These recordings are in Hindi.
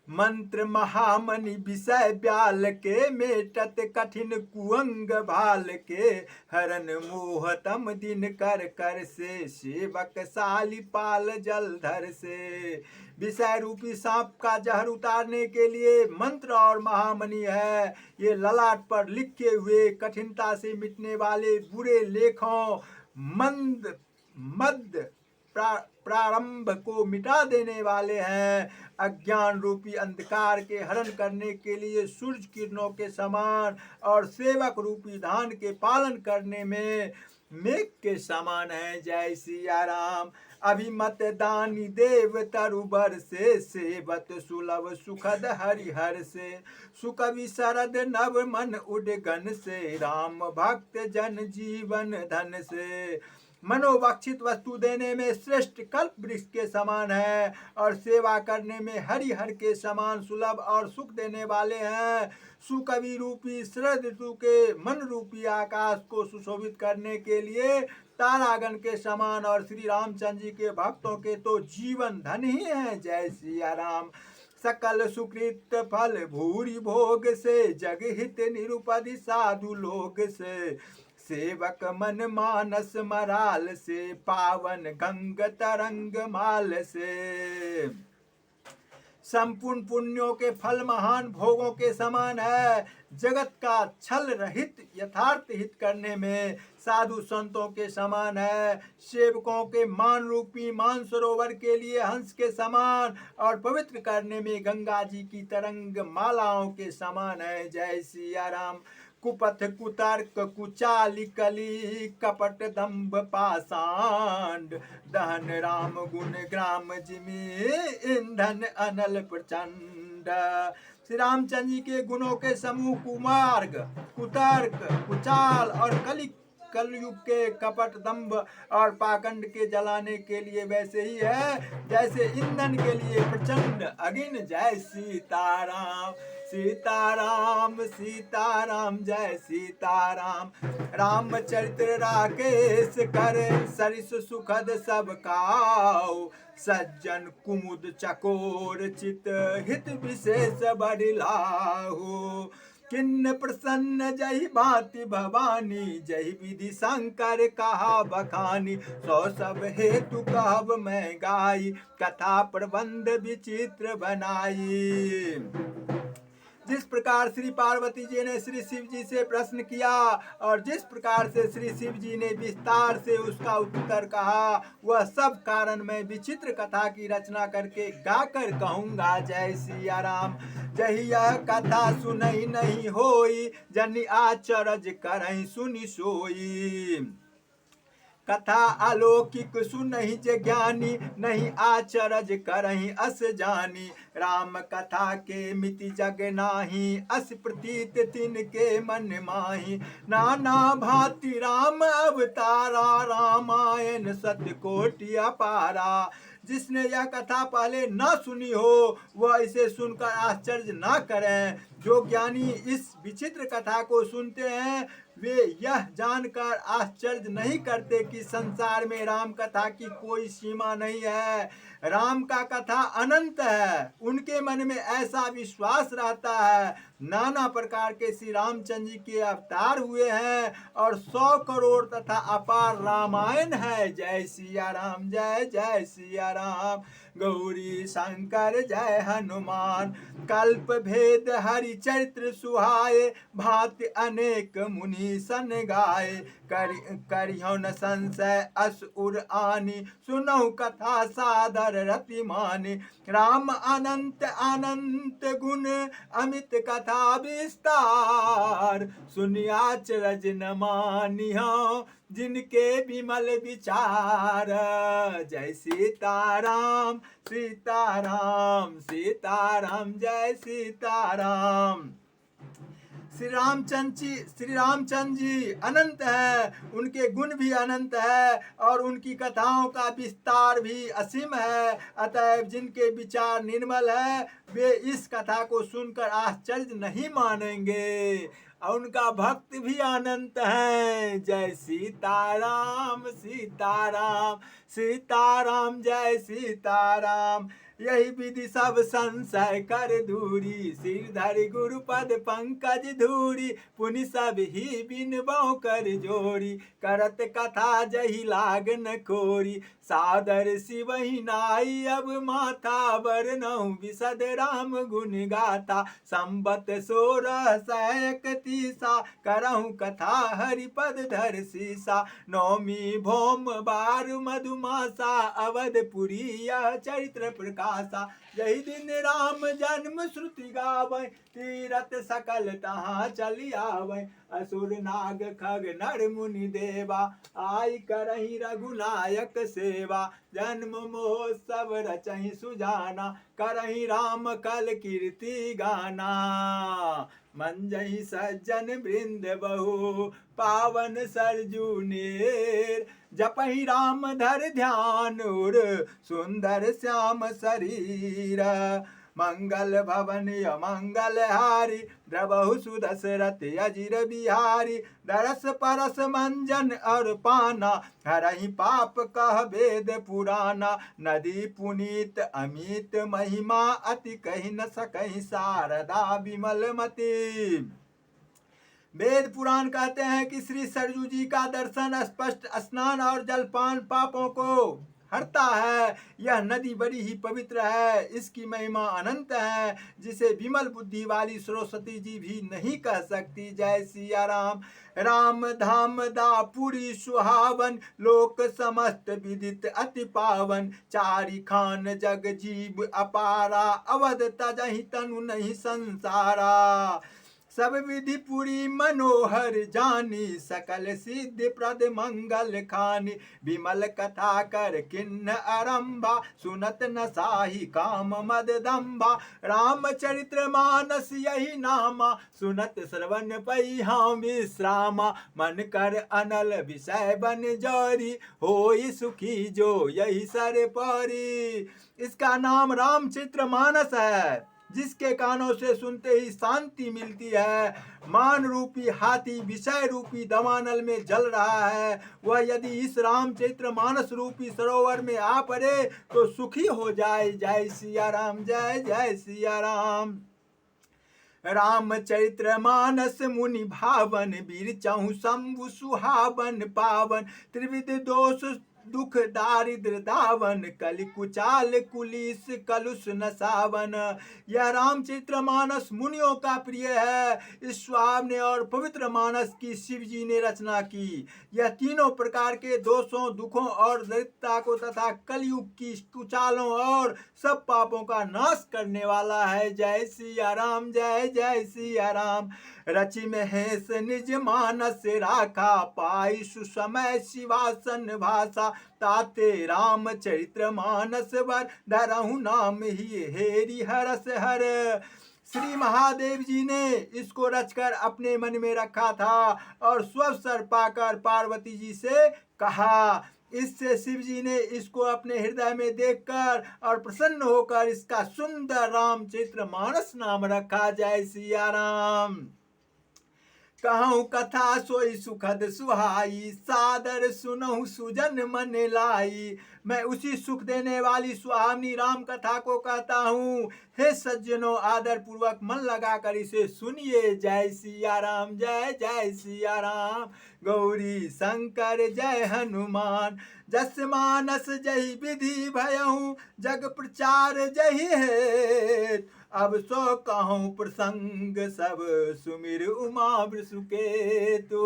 मंत्र महामणि विषय ब्याल के, मेटत कठिन कुअंग भाल के। हरन मोहतम दिन कर कर से, सेवक साली पाल जलधर से। विषय रूपी सांप का जहर उतारने के लिए मंत्र और महामणि है। ये ललाट पर लिखे हुए कठिनता से मिटने वाले बुरे लेखों, मंद मद प्रारंभ को मिटा देने वाले हैं। अज्ञान रूपी अंधकार के हरण करने के लिए सूरज किरणों के समान, और सेवक रूपी धान के पालन करने में मेघ के समान है। जय सिया राम। अभिमत दानी देव तरुबर से, सेवत सुलभ सुखद हरिहर से। सुकवि शरद नव मन उडगन से, राम भक्त जन जीवन धन से। मनोवांछित वस्तु देने में श्रेष्ठ कल्प वृक्ष के समान है, और सेवा करने में हरिहर के समान सुलभ और सुख देने वाले हैं। सुकवि रूपी शरद ऋतु के मन रूपी आकाश को सुशोभित करने के लिए तारागण के समान, और श्री रामचंद्र जी के भक्तों के तो जीवन धन ही है। जय सिया राम। सकल सुकृत फल भूरि भोग से, जग हित निरुपधि साधु लोग से। सेवक मन मानस मराल से, पावन गंग तरंग माल से। संपूर्ण पुण्यों के फल महान भोगों के समान है। जगत का छल रहित यथार्थ हित करने में साधु संतों के समान है। सेवकों के मान रूपी मान सरोवर के लिए हंस के समान, और पवित्र करने में गंगा जी की तरंग मालाओं के समान है। जय सिया राम। कुपथ कुतर्क कुचाली कली, कपट दंभ पाषांड। दहन राम गुण ग्राम जिमि, ईंधन अनल प्रचंड। श्री रामचंद्र जी के गुणों के समूह कुमार्ग, कुतर्क, कुचाल और कलयुग के कपट दंभ और पाखंड के जलाने के लिए वैसे ही है जैसे ईंधन के लिए प्रचंड अग्नि। जय सीताराम। सीताराम सीताराम जय सीताराम। रामचरित्र राकेश करे, सरिस सुखद सब काऊ। सज्जन कुमुद चकोर चित, हित विशेष बड़िलाहु। किन्न प्रसन्न जय भांति भवानी, जय विधि शंकर कहा बखानी। सौ सब हेतु कहब मैं गाई, कथा प्रबंध विचित्र बनाई। जिस प्रकार श्री पार्वती जी ने श्री शिव जी से प्रश्न किया, और जिस प्रकार से श्री शिव जी ने विस्तार से उसका उत्तर कहा, वह सब कारण मैं विचित्र कथा की रचना करके गाकर कहूँगा। जय सिया राम। जही यह कथा सुनई नहीं होई, जनि आचरज करहि सुनि सोई। कथा अलौकिक सुनहि जे ज्ञानी, नहीं आचरज करहि अस जानी। राम कथा के मिति जग नाही, अस प्रतीत तिनके मन माही। नाना भांति राम अवतारा, रामायण सत्य कोटि अपारा। जिसने यह कथा पहले न सुनी हो, वह इसे सुनकर आश्चर्य न करें। जो ज्ञानी इस विचित्र कथा को सुनते हैं, वे यह जानकर आश्चर्य नहीं करते कि संसार में राम कथा की कोई सीमा नहीं है। राम का कथा अनंत है। उनके मन में ऐसा विश्वास रहता है। नाना प्रकार के श्री रामचंद्र जी के अवतार हुए हैं, और 100 करोड़ तथा अपार रामायण है। जय सिया राम। जय जय सिया राम। गौरी शंकर जय हनुमान, कल्प भेद हरि चरित्र सुहाए। भांति अनेक मुनि सन गाए, करियो न संशय अस उर आनी। सुनौ कथा सादर रति मानी। राम अनंत अनंत गुण, अमित कथा विस्तार। सुनिया चरज न मानियो, जिनके विमल विचार। जय सीताराम सीताराम सीताराम जय सीताराम। श्री रामचंद्र जी अनंत है, उनके गुण भी अनंत है, और उनकी कथाओं का विस्तार भी असीम है। अतएव जिनके विचार निर्मल है, वे इस कथा को सुनकर आश्चर्य नहीं मानेंगे, और उनका भक्त भी अनंत है। जय सीताराम सीताराम सीताराम जय सीताराम। यही विधि सब संशय कर दूरी, सिर धरि गुरु पद पंकज धूरी, पुनि सब ही बिन बहु कर जोरी, करत कथा जही लागन खोरी, सादर शिवहि नाई अब माथा, बरनहु विशद राम गुण गाथा, संबत 1631 करहु कथा हरिपद धर सीसा, नौमी भौम बार मधुमासा, अवधपुरी यह चरित्र प्रकाशा, यही दिन राम जन्म श्रुति गावै, तीरथ सकल तहाँ चली आवै, असुर नाग खग नर मुनि देवा, आई करहि रघुनायक सेवा, जन्म महोत्सव रचहि सुजाना, करहि राम कल कीर्ति गाना, मंजहि सज्जन वृंद बहु पावन सरजू नेर, जपहि राम धर ध्यान उर सुंदर श्याम शरीर, मंगल भवन अमंगल हारी, द्रबहु सुदशरथ अजिर बिहारी, दरस परस मंजन और पाना, हरहि पाप कह वेद पुराना, नदी पुनीत अमित महिमा, अति कहि न सकहि शारदा विमल मति। वेद पुराण कहते हैं कि श्री सरजू जी का दर्शन, स्पष्ट स्नान और जलपान पापों को हरता है। यह नदी बड़ी ही पवित्र है, इसकी महिमा अनंत है, जिसे विमल बुद्धि वाली सरस्वती जी भी नहीं कह सकती। जय सिया राम। राम धाम दापुरी सुहावन, लोक समस्त विदित अति पावन, चारि खान जग जीव अपारा, अवध तजहि तनु नहीं संसारा, सब विधि पुरी मनोहर जानी, सकल सिद्धि प्रद मंगल खानी, विमल कथा कर किन्न आरंभा, सुनत न साही काम मद दम्भा, रामचरित्र मानस यही नामा, सुनत श्रवण पई हम विश्रामा, मन कर अनल विषय बन जौरी, होई सुखी जो यही सर परी। इसका नाम रामचरित्र मानस है, जिसके कानों से सुनते ही शांति मिलती है। मान रूपी हाथी विषय रूपी दवानल में जल रहा है, वह यदि इस रामचरित्र मानस रूपी सरोवर में आ पड़े तो सुखी हो जाए। जय सिया राम, जय जय सिया राम। रामचरित्र मानस मुनि भावन, वीर चहु शंभु सुहावन पावन, त्रिविध दोष दुख दारिद्र दावन, कलि कुचाल कुलिस कलुष न सावन। यह रामचरित्र मानस मुनियों का प्रिय है। इस सुहावने और पवित्र मानस की शिव जी ने रचना की। यह तीनों प्रकार के दोषों, दुखों और दरिद्रता को तथा कलयुग की कुचालों और सब पापों का नाश करने वाला है। जय सिया राम, जय जय सिया राम। रचि महेश निज मानस राखा, पाई सुसमय शिवासन भाषा, ताते रामचरित्र मानस वर, धरहु नाम ही हेरि हरस हर। श्री महादेव जी ने इसको रचकर अपने मन में रखा था और स्वस्थ पाकर पार्वती जी से कहा। इससे शिव जी ने इसको अपने हृदय में देखकर और प्रसन्न होकर इसका सुंदर रामचरित्र मानस नाम रखा। जय सिया राम। कहूँ कथा सोई सुखद सुहाई, सादर सुनहु सुजन मन लाई। मैं उसी सुख देने वाली सुहावनी राम कथा को कहता हूँ। हे सज्जनों, आदर पूर्वक मन लगाकर इसे सुनिए। जय सिया राम, जय जय सिया राम। गौरी शंकर जय हनुमान, जस मानस जही विधि भयहु, जग प्रचार जही हेत। अब सो कहूँ प्रसंग सब, सुमिर उमा वृषकेतु।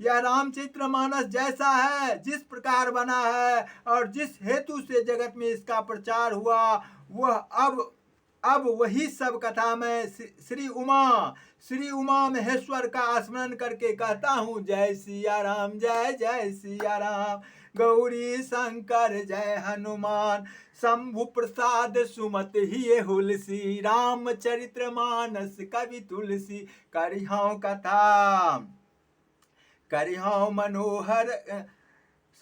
यह रामचरित्र मानस जैसा है, जिस प्रकार बना है और जिस हेतु से जगत में इसका प्रचार हुआ, वह अब वही सब कथा मैं श्री उमा महेश्वर का स्मरण करके कहता हूँ। जय सिया राम, जय जय सिया राम। गौरी शंकर जय हनुमान, शंभु प्रसाद सुमत ही हुलसी। रामचरित्र मानस कवि तुलसी, करिहौ कथा करिहौ मनोहर।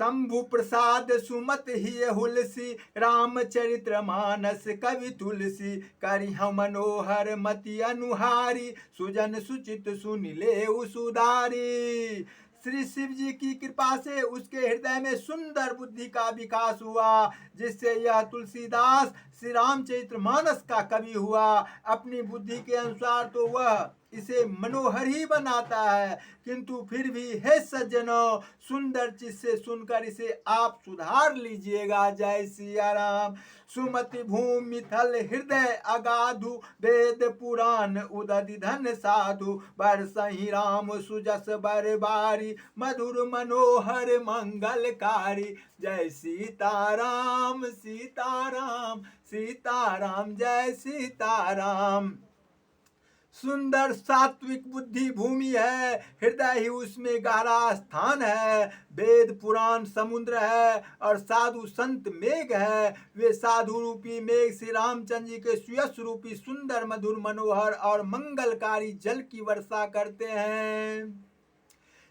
शंभु प्रसाद सुमत ही हुलसी, रामचरित्र मानस कवि तुलसी। करिहौ मनोहर मति अनुहारी, सुजन सुचित सुनिले सुधारी। श्री शिव जी की कृपा से उसके हृदय में सुंदर बुद्धि का विकास हुआ, जिससे यह तुलसीदास श्री रामचरितमानस का कवि हुआ। अपनी बुद्धि के अनुसार तो वह इसे मनोहर ही बनाता है, किंतु फिर भी हे सज्जनों, सुंदर चीज से सुनकर इसे आप सुधार लीजिएगा। जय सिया राम। सुमति भूमि थल हृदय अगाधु, वेद पुराण उदधि धन साधु, बरसहि राम सुजस बरबारी, मधुर मनोहर मंगलकारी। जय सीताराम सीताराम सीताराम, जय सीताराम। सुंदर सात्विक बुद्धि भूमि है, हृदय ही उसमें गहरा स्थान है। वेद पुराण समुद्र है और साधु संत मेघ है। वे साधु रूपी मेघ श्री रामचंद्र जी के सुयश रूपी सुंदर मधुर मनोहर और मंगलकारी जल की वर्षा करते हैं।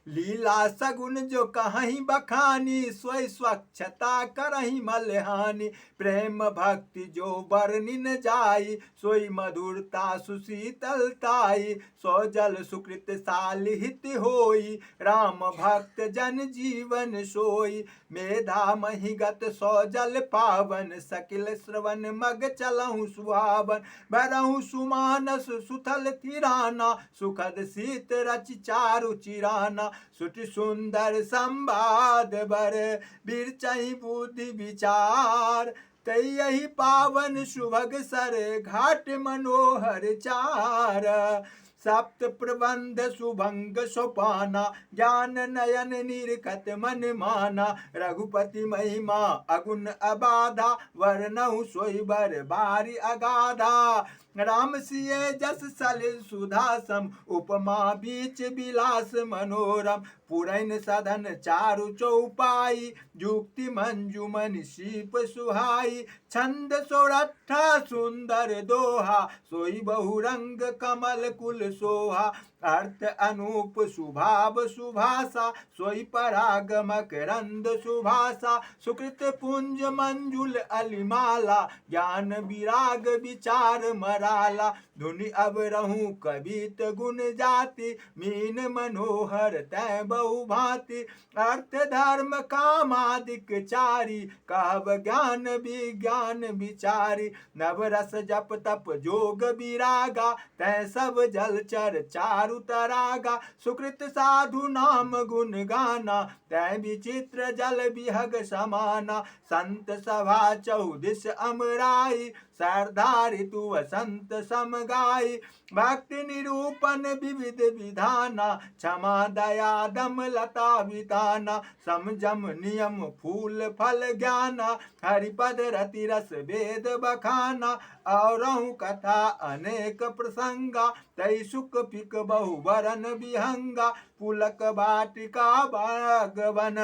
लीला सगुन जो कहीं बखानी, सोई स्वच्छता करही मलहानी, प्रेम भक्ति जो बरनी न जाई, सोई मधुरता सुशीतलताई, सो जल सुकृत सालिहित होई, राम भक्त जन जीवन सोई, मेधा महिगत सो जल पावन, सकिल श्रवण मग चलहु सुहावन, बरहु सुमानस सुथल तिराना, सुखद शीत रच चारु चिराना, सुटि सुंदर संवाद बर, बिरचहि बुद्धि विचार, तैहि पावन सुभग सर, घाट मनोहर चार, सप्त प्रबंध सुभंग सोपाना, ज्ञान नयन निरखत मन माना, रघुपति महिमा अगुण अबाधा, वर्णहु सोई बर बारी अगाधा, राम सिए जस सलिल सुधा सम, उपमा बीच विलास मनोरम, पुरैन सदन चारु चौपाई, जुक्ति मंजुमन शीप सुहाई, छंद सोरठा सुंदर दोहा, सोई बहुरंग कमल कुल सोहा, अर्थ अनूप सुभाव सुभाषा, सोई परागमक रंद सुभाषा, सुकृत पुंज मंजुल अलिमाला, ज्ञान विराग विचार मराला, धुनि अब रहूं कवित गुण जाति, मीन मनोहर तै बहु भांति, अर्थ धर्म कामादिक चारी, कहब ज्ञान विज्ञान विचारी, नवरस जप तप जोग विरागा, तै सब जलचर चारु तरागा, सुकृत साधु नाम गुण गाना, तै विचित्र जल विहग समाना, संत सभा चौदिस अमराई, सरधारि तु वसंत समगाई, भक्ति निरूपण विविध विधाना, क्षमा दया दम लता विताना, समझम नियम फूल फल ज्ञाना, हरिपद रति रस वेद बखाना, और कथा अनेक प्रसंगा, तै सुख पिक बहु बरन विहंगा, पुलक बाटिका बागवन,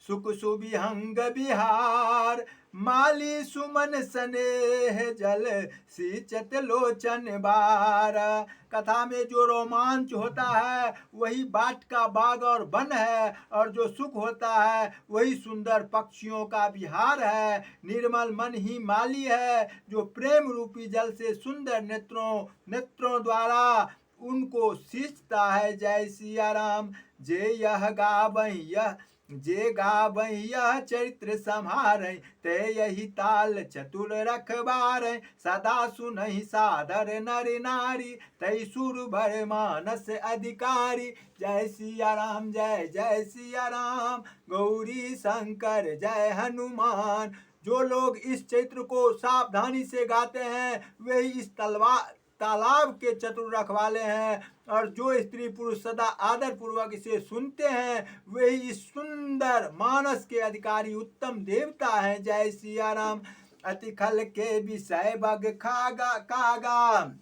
सुख सुविहंग बिहार, माली सुमन स्नेह जल सिंचत लोचन बार। कथा में जो रोमांच होता है वही बाट का बाग और वन है, और जो सुख होता है वही सुंदर पक्षियों का विहार है। निर्मल मन ही माली है, जो प्रेम रूपी जल से सुंदर नेत्रों द्वारा उनको सींचता है। जय सिया राम। जे गावई यह चरित्र संहारै, ते यही ताल चतुर रखबारै, सदा सुनहि सादर नर नारी, तै सुर भर मानस अधिकारी। जय सिया राम जय जय सिया राम, गौरी शंकर जय हनुमान। जो लोग इस चरित्र को सावधानी से गाते हैं वे इस तालाब के चतुर रखवाले हैं, और जो स्त्री पुरुष सदा आदर पूर्वक इसे सुनते हैं वे इस सुंदर मानस के अधिकारी उत्तम देवता हैं। जय सिया राम। अति खल के विषय बग खागा कागा,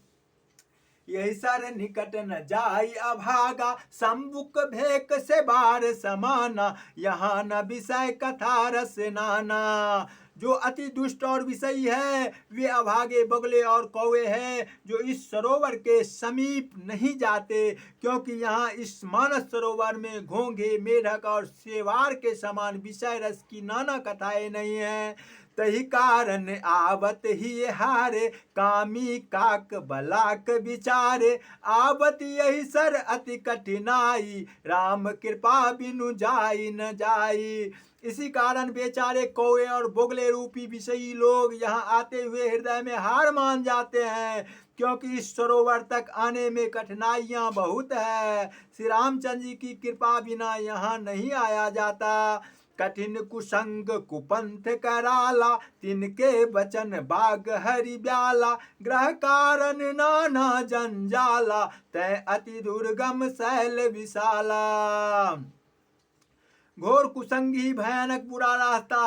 यही सर निकट न जाई अभागा, सम्मुख भेक से बार समाना, यहाँ न विषय कथा रस नाना। जो अति दुष्ट और विषयी है वे अभागे बगले और कौवे हैं, जो इस सरोवर के समीप नहीं जाते, क्योंकि यहाँ इस मानस सरोवर में घोंघे मेढक और शेवार के समान विषय रस की नाना कथाएं नहीं हैं। तही कारण आवत ही हारे, कामी काक बलाक विचारे। आवत यही सर अति कठिनाई, राम कृपा बिनु जाई न जाई। इसी कारण बेचारे कौए और बोगले रूपी विषयी लोग यहाँ आते हुए हृदय में हार मान जाते हैं, क्योंकि इस सरोवर तक आने में कठिनाइयाँ बहुत है। श्री रामचंद्र जी की कृपा बिना यहाँ नहीं आया जाता। कठिन कुसंग कुपंथ कराला, तिनके बचन बाग हरि ब्याला। ग्रह कारण नाना जंजाला, तय अति दुर्गम शैल विशाला। घोर कुसंगी भयानक बुरा रास्ता